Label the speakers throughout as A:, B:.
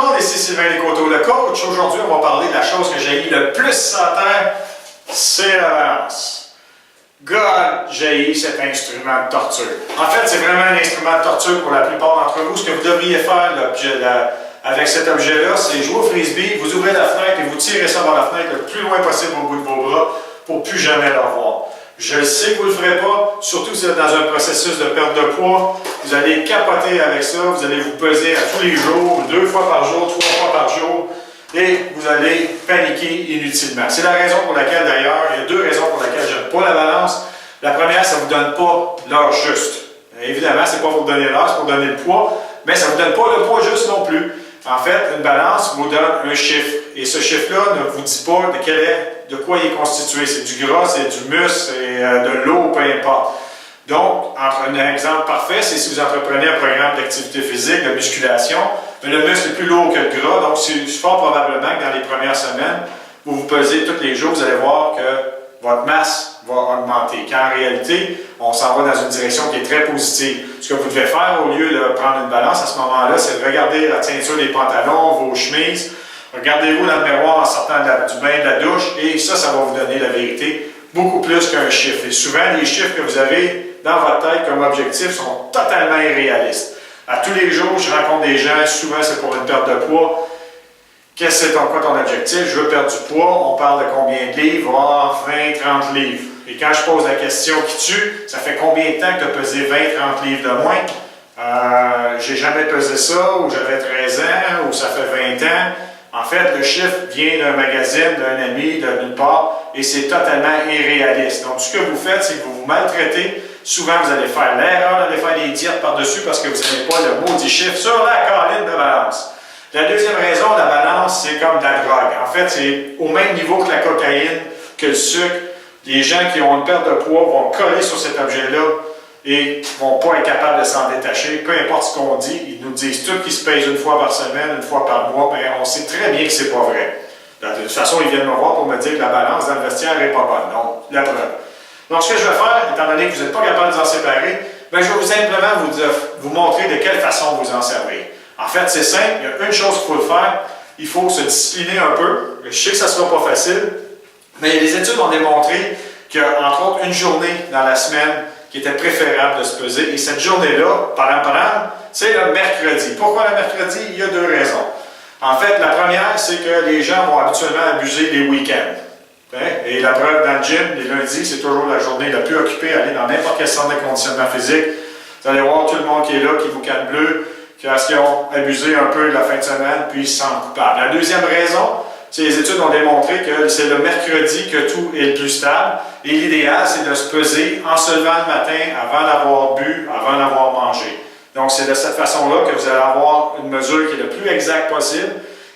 A: le monde, ici Sylvain Descoteaux, le coach. Aujourd'hui, on va parler de la chose que j'ai le plus sur la terre, c'est la balance. God, j'ai cet instrument de torture. En fait, c'est vraiment un instrument de torture pour la plupart d'entre vous. Ce que vous devriez faire avec cet objet-là, c'est jouer au frisbee, vous ouvrez la fenêtre et vous tirez ça dans la fenêtre le plus loin possible au bout de vos bras pour plus jamais le revoir. Je sais que vous ne le ferez pas, surtout si vous êtes dans un processus de perte de poids. Vous allez capoter avec ça, vous allez vous peser à tous les jours, 2 fois par jour, 3 fois par jour, et vous allez paniquer inutilement. C'est la raison pour laquelle, d'ailleurs, il y a 2 raisons pour lesquelles je n'aime pas la balance. La première, ça ne vous donne pas l'heure juste. Évidemment, ce n'est pas pour vous donner l'heure, c'est pour donner le poids, mais ça ne vous donne pas le poids juste non plus. En fait, une balance vous donne un chiffre, et ce chiffre-là ne vous dit pas de quoi il est constitué. C'est du gras, c'est du muscle, c'est de l'eau, peu importe. Donc, un exemple parfait, c'est si vous entreprenez un programme d'activité physique, de musculation, mais le muscle est plus lourd que le gras, donc c'est fort probablement que dans les premières semaines, vous vous pesez tous les jours, vous allez voir que votre masse va augmenter. Quand en réalité, on s'en va dans une direction qui est très positive. Ce que vous devez faire au lieu de prendre une balance à ce moment-là, c'est de regarder la teinture des pantalons, vos chemises. Regardez-vous dans le miroir en sortant du bain de la douche et ça va vous donner la vérité beaucoup plus qu'un chiffre. Et souvent, les chiffres que vous avez dans votre tête comme objectif sont totalement irréalistes. À tous les jours, je rencontre des gens, souvent c'est pour une perte de poids. Qu'est-ce que c'est quoi ton objectif? Je veux perdre du poids. On parle de combien de livres? 20, 30 livres. Et quand je pose la question qui tue, ça fait combien de temps que tu as pesé 20, 30 livres de moins? J'ai jamais pesé ça, ou j'avais 13 ans, ou ça fait 20 ans. En fait, le chiffre vient d'un magazine, d'un ami, de nulle part, et c'est totalement irréaliste. Donc, ce que vous faites, c'est que vous vous maltraitez. Souvent, vous allez faire l'erreur d'aller faire des diètes par-dessus parce que vous n'avez pas le maudit chiffre sur la colline de balance. La deuxième raison, la balance, c'est comme de la drogue. En fait, c'est au même niveau que la cocaïne, que le sucre. Les gens qui ont une perte de poids vont coller sur cet objet-là et ne vont pas être capables de s'en détacher. Peu importe ce qu'on dit, ils nous disent tous qu'ils se pèsent une fois par semaine, une fois par mois, mais on sait très bien que ce n'est pas vrai. De toute façon, ils viennent me voir pour me dire que la balance dans le vestiaire n'est pas bonne. Donc, la preuve. Donc, ce que je vais faire, étant donné que vous n'êtes pas capable de vous en séparer, bien, je vais simplement vous montrer de quelle façon vous en servir. En fait, c'est simple, il y a une chose qu'il faut le faire, il faut se discipliner un peu. Je sais que ça ne sera pas facile, mais les études ont démontré qu'il y a, entre autres, une journée dans la semaine qui était préférable de se peser. Et cette journée-là, c'est le mercredi. Pourquoi le mercredi? Il y a 2 raisons. En fait, la première, c'est que les gens vont habituellement abuser les week-ends. Et la preuve dans le gym, les lundis, c'est toujours la journée la plus occupée. Aller dans n'importe quel centre de conditionnement physique. Vous allez voir tout le monde qui est là, qui vous canne bleu, qui ont abusé un peu de la fin de semaine, puis ils se sentent coupables. La deuxième raison, c'est les études ont démontré que c'est le mercredi que tout est le plus stable. Et l'idéal, c'est de se peser en se levant le matin, avant d'avoir bu, avant d'avoir mangé. Donc, c'est de cette façon-là que vous allez avoir une mesure qui est le plus exacte possible.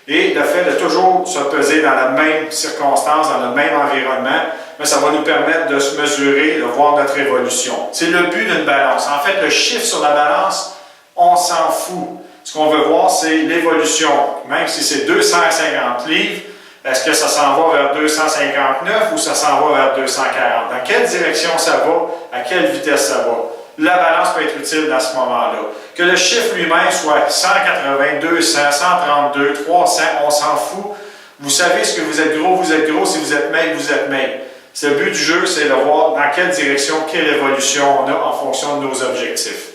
A: Et le fait de toujours se peser dans la même circonstance, dans le même environnement, mais ça va nous permettre de se mesurer, de voir notre évolution. C'est le but d'une balance. En fait, le chiffre sur la balance, on s'en fout. Ce qu'on veut voir, c'est l'évolution. Même si c'est 250 livres, est-ce que ça s'en va vers 259 ou ça s'en va vers 240? Dans quelle direction ça va? À quelle vitesse ça va? La balance peut être utile dans ce moment-là. Que le chiffre lui-même soit 180, 200, 132, 300, on s'en fout. Vous savez ce que vous êtes gros, si vous êtes maigre, vous êtes maigre. Le but du jeu, c'est de voir dans quelle direction, quelle évolution on a en fonction de nos objectifs.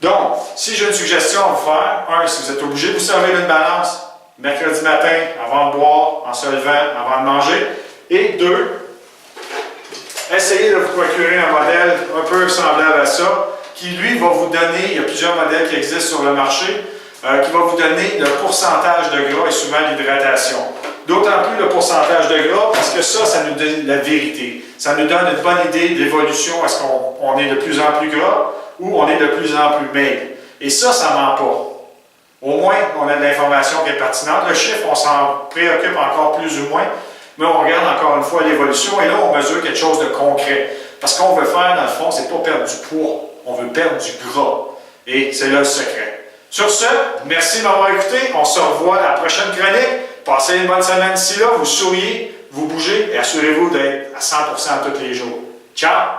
A: Donc, si j'ai une suggestion à vous faire, si vous êtes obligé de vous servir d'une balance, mercredi matin, avant de boire, en se levant, avant de manger, et 2, essayez de vous procurer un modèle un peu semblable à ça, qui lui va vous donner, il y a plusieurs modèles qui existent sur le marché, qui va vous donner le pourcentage de gras et souvent l'hydratation. D'autant plus le pourcentage de gras, parce que ça nous donne la vérité. Ça nous donne une bonne idée de l'évolution, est-ce qu'on est de plus en plus gras ou on est de plus en plus maigre. Et ça ne ment pas. Au moins, on a de l'information qui est pertinente. Le chiffre, on s'en préoccupe encore plus ou moins, mais on regarde encore une fois l'évolution et là, on mesure quelque chose de concret. Parce qu'on veut faire, dans le fond, c'est pas perdre du poids, on veut perdre du gras. Et c'est là le secret. Sur ce, merci de m'avoir écouté. On se revoit à la prochaine chronique. Passez une bonne semaine d'ici là, vous souriez, vous bougez et assurez-vous d'être à 100% tous les jours. Ciao!